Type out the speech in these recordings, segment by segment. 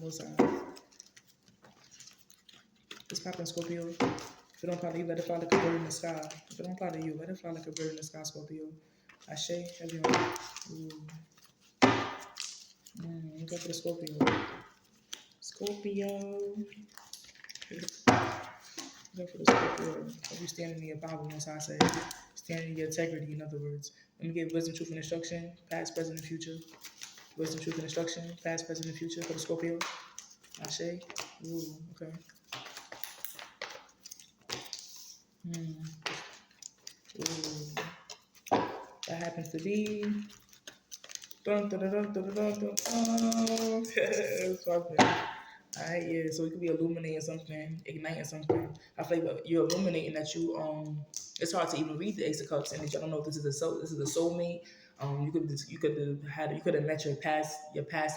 most It's popping, Scorpio. If it don't apply to you, let it fly like a bird in the sky. If it don't apply to you, let it fly like a bird in the sky, Scorpio. Ashe, everyone. Ooh. Go for the Scorpio. Scorpio. Go for the Scorpio. If you standing in your power, as I say. Standing in your integrity, in other words. Let me give wisdom, truth, and instruction. Past, present, and future. Wisdom, truth, and instruction. Past, present, and future for the Scorpio. Ashe. Ooh, okay. Ooh. That happens to be. Dun, dun, dun, dun, dun, dun, dun, dun. It's popping. Alright, yeah, so it could be illuminating something, igniting something. I feel like you're illuminating that you it's hard to even read the Ace of Cups energy. I don't know if this is a soulmate. You could have met your past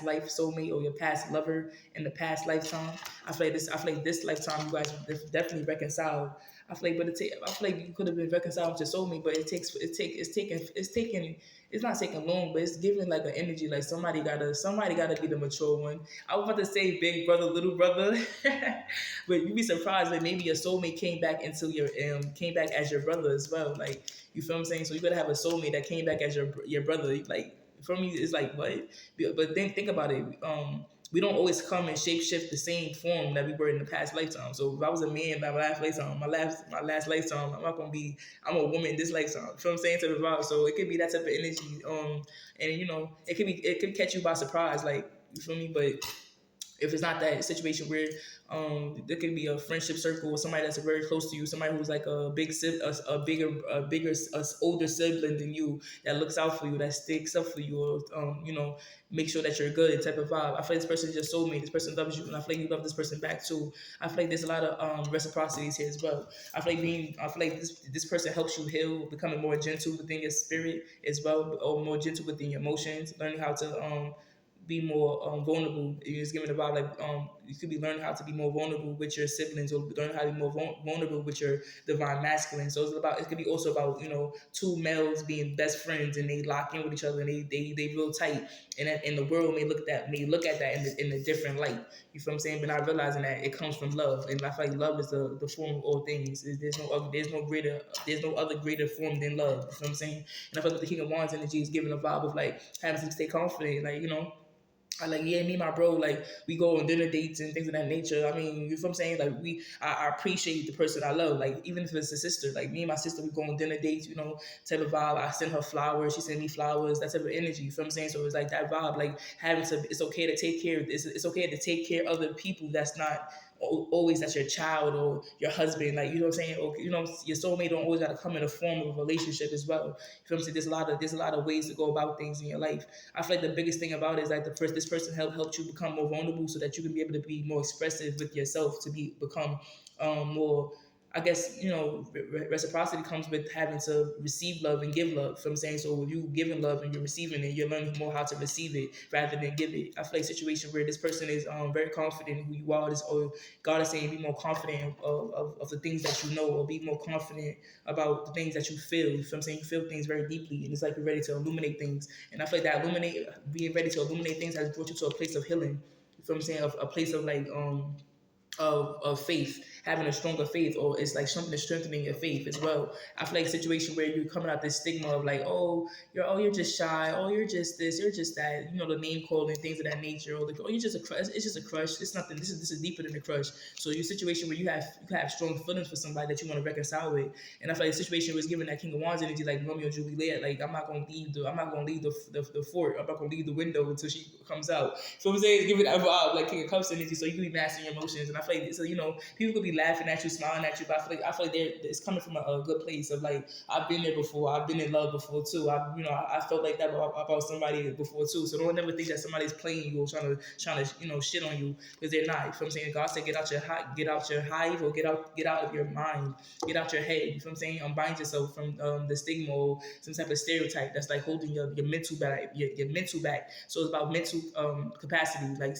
life soulmate or your past lover in the past lifetime. I feel like this lifetime you guys definitely reconciled. I feel like I feel like you could have been reconciled with your soulmate, but it's not taking long, but it's giving like an energy like somebody gotta be the mature one. I was about to say big brother, little brother, but you'd be surprised that maybe your soulmate came back as your brother as well. Like you feel what I'm saying? So you gotta have a soulmate that came back as your brother. Like for me, it's like what? But then think about it. We don't always come and shape shift the same form that we were in the past lifetime. So if I was a man in my last lifetime, my last lifetime, I'm a woman in this lifetime. You know what I'm saying to the vibe. So it could be that type of energy. And it could catch you by surprise. Like you feel me? But if it's not that situation where there could be a friendship circle with somebody that's very close to you, somebody who's like a older sibling than you that looks out for you, that sticks up for you, or make sure that you're good type of vibe. I feel like this person is your soulmate. This person loves you, and I feel like you love this person back too. I feel like there's a lot of reciprocities here as well. I feel like this person helps you heal, becoming more gentle within your spirit as well, or more gentle within your emotions, learning how to be more vulnerable. You're just giving about like you could be learning how to be more vulnerable with your siblings, or learning how to be more vulnerable with your divine masculine. So it could be also about two males being best friends and they lock in with each other and they real tight. And the world may look at that in a different light. You feel what I'm saying? But not realizing that it comes from love, and I feel like love is the form of all things. There's no other greater form than love. You feel what I'm saying? And I feel like the King of Wands energy is giving a vibe of like having to stay confident, like I like, yeah, me and my bro, like we go on dinner dates and things of that nature. I mean, you feel what I'm saying? Like I appreciate the person I love. Like even if it's a sister, like me and my sister, we go on dinner dates, type of vibe. I send her flowers, she send me flowers, that type of energy. You feel what I'm saying? So it's like that vibe, like it's okay to take care of this. It's okay to take care of other people that's not always that's your child or your husband, like you know what I'm saying, or your soulmate don't always gotta come in a form of a relationship as well. You feel what I'm saying? There's a lot of ways to go about things in your life. I feel like the biggest thing about it is like this person helped you become more vulnerable so that you can be able to be more expressive with yourself, to become more. I guess reciprocity comes with having to receive love and give love. So I'm saying, so when you giving love and you're receiving it, you're learning more how to receive it rather than give it. I feel like a situation where this person is very confident in who you are. Or God is saying, be more confident of the things that you know, or be more confident about the things that you feel. You feel what I'm saying? You feel things very deeply, and it's like you're ready to illuminate things. And I feel like being ready to illuminate things has brought you to a place of healing. You feel what I'm saying? A place of like of faith, having a stronger faith, or it's like something that's strengthening your faith as well. I feel like a situation where you're coming out this stigma of like, you're just shy, you're just this, you're just that, the name calling, things of that nature, or like, you're just a crush. It's just a crush. It's nothing. This is deeper than a crush. So your situation where you have strong feelings for somebody that you want to reconcile with, and I feel like the situation was given that King of Wands energy, like Romeo and Juliet. Like I'm not gonna leave the fort. I'm not gonna leave the window until she comes out. So I'm saying, give it that vibe, like King of Cups energy, so you can be mastering your emotions. And I feel like, so people could be laughing at you, smiling at you, but I feel like it's coming from a good place of like, I've been there before, I've been in love before too. I felt like that about somebody before too. So don't ever think that somebody's playing you or trying to shit on you, because they're not. You feel what I'm saying? God said, get out your hive, or get out of your mind, get out your head. You feel what I'm saying? Unbind yourself from the stigma or some type of stereotype that's like holding your mental back, your mental back. So it's about mental capacity, like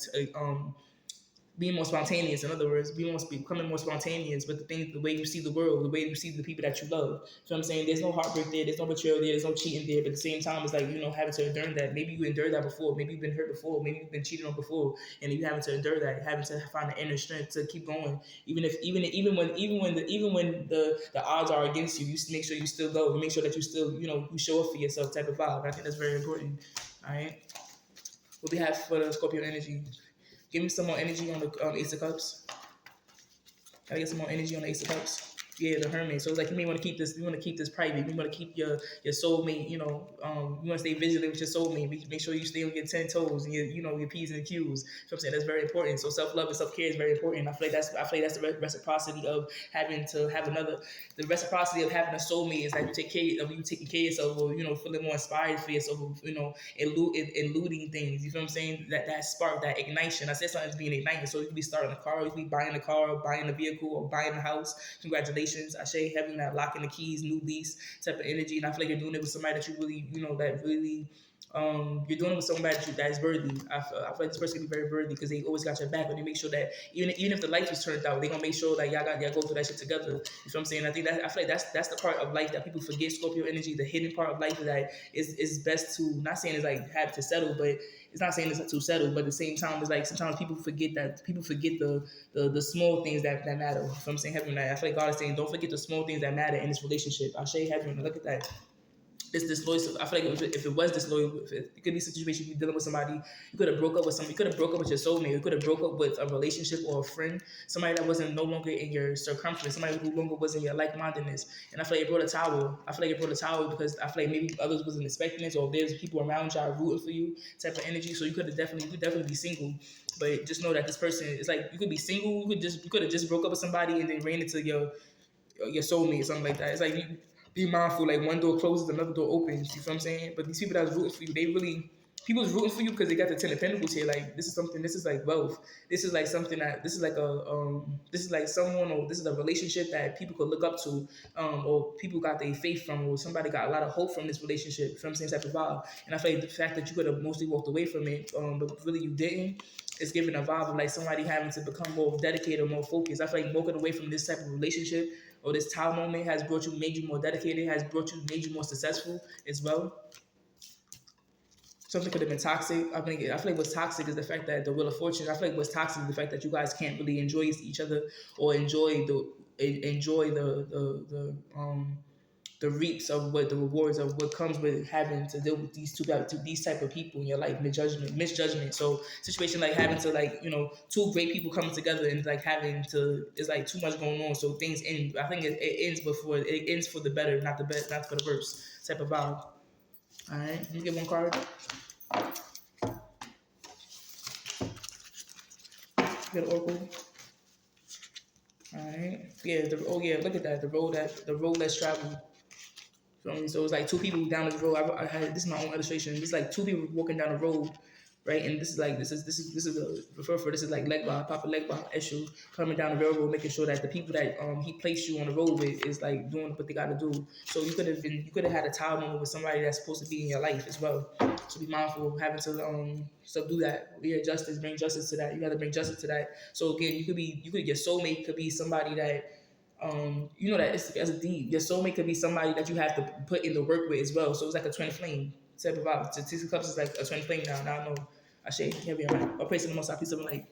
being more spontaneous. In other words, becoming more spontaneous with the things, the way you see the world, the way you see the people that you love. So I'm saying there's no heartbreak there, there's no betrayal there, there's no cheating there. But at the same time, it's like having to endure that. Maybe you endured that before. Maybe you've been hurt before. Maybe you've been cheated on before, and you having to endure that, having to find the inner strength to keep going. Even when the odds are against you, you make sure you still go. You make sure that you still you show up for yourself type of vibe. I think that's very important. All right. What we have for the Scorpio energy? Give me some more energy on the Ace of Cups. Gotta get some more energy on the Ace of Cups. Yeah, the Hermit. So it's like you may want to keep this. You want to keep this private. You want to keep your soulmate. You want to stay vigilant with your soulmate. Make sure you stay on your 10 toes and your P's and Q's. So I'm saying that's very important. So self love and self care is very important. I feel like that's the reciprocity of having to have another. The reciprocity of having a soulmate is that you take care of you taking care of yourself, or feeling more inspired for yourself, or eluding things. You feel what I'm saying? That spark, that ignition. I said something's being ignited. So you could be starting a car, you could be buying a car, or buying a vehicle, or buying a house. Congratulations. I say having that locking the keys, new lease type of energy. And I feel like you're doing it with somebody that you really, that really you're doing it with somebody that is worthy. I feel like this person can be very worthy because they always got your back, and they make sure that even if the lights was turned out, they gonna make sure that y'all go through that shit together. You know what I'm saying? I feel like that's the part of life that people forget. Scorpio energy, the hidden part of life that is best to, not saying it's like have to settle, but it's not saying it's to settle, but at the same time, it's like sometimes people forget the small things that matter. You know what I'm saying? Heaven, I feel like God is saying, don't forget the small things that matter in this relationship. I'll show you heaven. Look at that. It's disloyal. I feel like if it was disloyal, it could be a situation you're dealing with somebody. You could have broke up with somebody. You could have broke up with your soulmate. You could have broke up with a relationship or a friend. Somebody that wasn't no longer in your circumference. Somebody who no longer was in your like-mindedness. And I feel like it brought a towel. I feel like it brought a towel because I feel like maybe others wasn't expecting this, or there's people around y'all rooting for you type of energy. So you could definitely be single. But just know that this person is like, you could be single. You could have just broke up with somebody and then ran into your soulmate or something like that. It's like you be mindful, like one door closes, another door opens. You feel what I'm saying? But these people that's rooting for you, people's rooting for you because they got the 10 of Pentacles here. Like this is like wealth. This is like something this is like this is like someone, or this is a relationship that people could look up to, or people got their faith from, or somebody got a lot of hope from this relationship. You feel what I'm saying? Type of vibe. And I feel like the fact that you could have mostly walked away from it, but really you didn't. It's giving a vibe of like somebody having to become more dedicated or more focused. I feel like walking away from this type of relationship or this time moment has made you more dedicated, made you more successful as well. Something could have been toxic. I feel like what's toxic is the fact that the Wheel of Fortune. I feel like what's toxic is the fact that you guys can't really enjoy each other, or enjoy the reaps of what the rewards of what comes with having to deal with these type of people in your life, misjudgment. So situation like having to two great people coming together and like having to, it's like too much going on, so things end. I think it ends for the better, not the best, not for the worse type of vibe. All right, let me get one card. Get an oracle. All right. Yeah. Look at that. The road less traveled. So it's like two people down this road. I had this is my own illustration. It's like two people walking down the road, right? And this is a refer for this is like leg bar, Papa leg bar issue coming down the railroad, making sure that the people that he placed you on the road with is like doing what they got to do. So you could have had a time moment with somebody that's supposed to be in your life as well. So be mindful of having to subdue that. Bring justice to that. You got to bring justice to that. So again, your soulmate could be somebody that that it's deep. Your soulmate could be somebody that you have to put in the work with as well. So it's like a twin flame type of vibe. So Six of Cups is like a twin flame now. Now I know I say heavy on that. I'll pray to the most high, peace of light.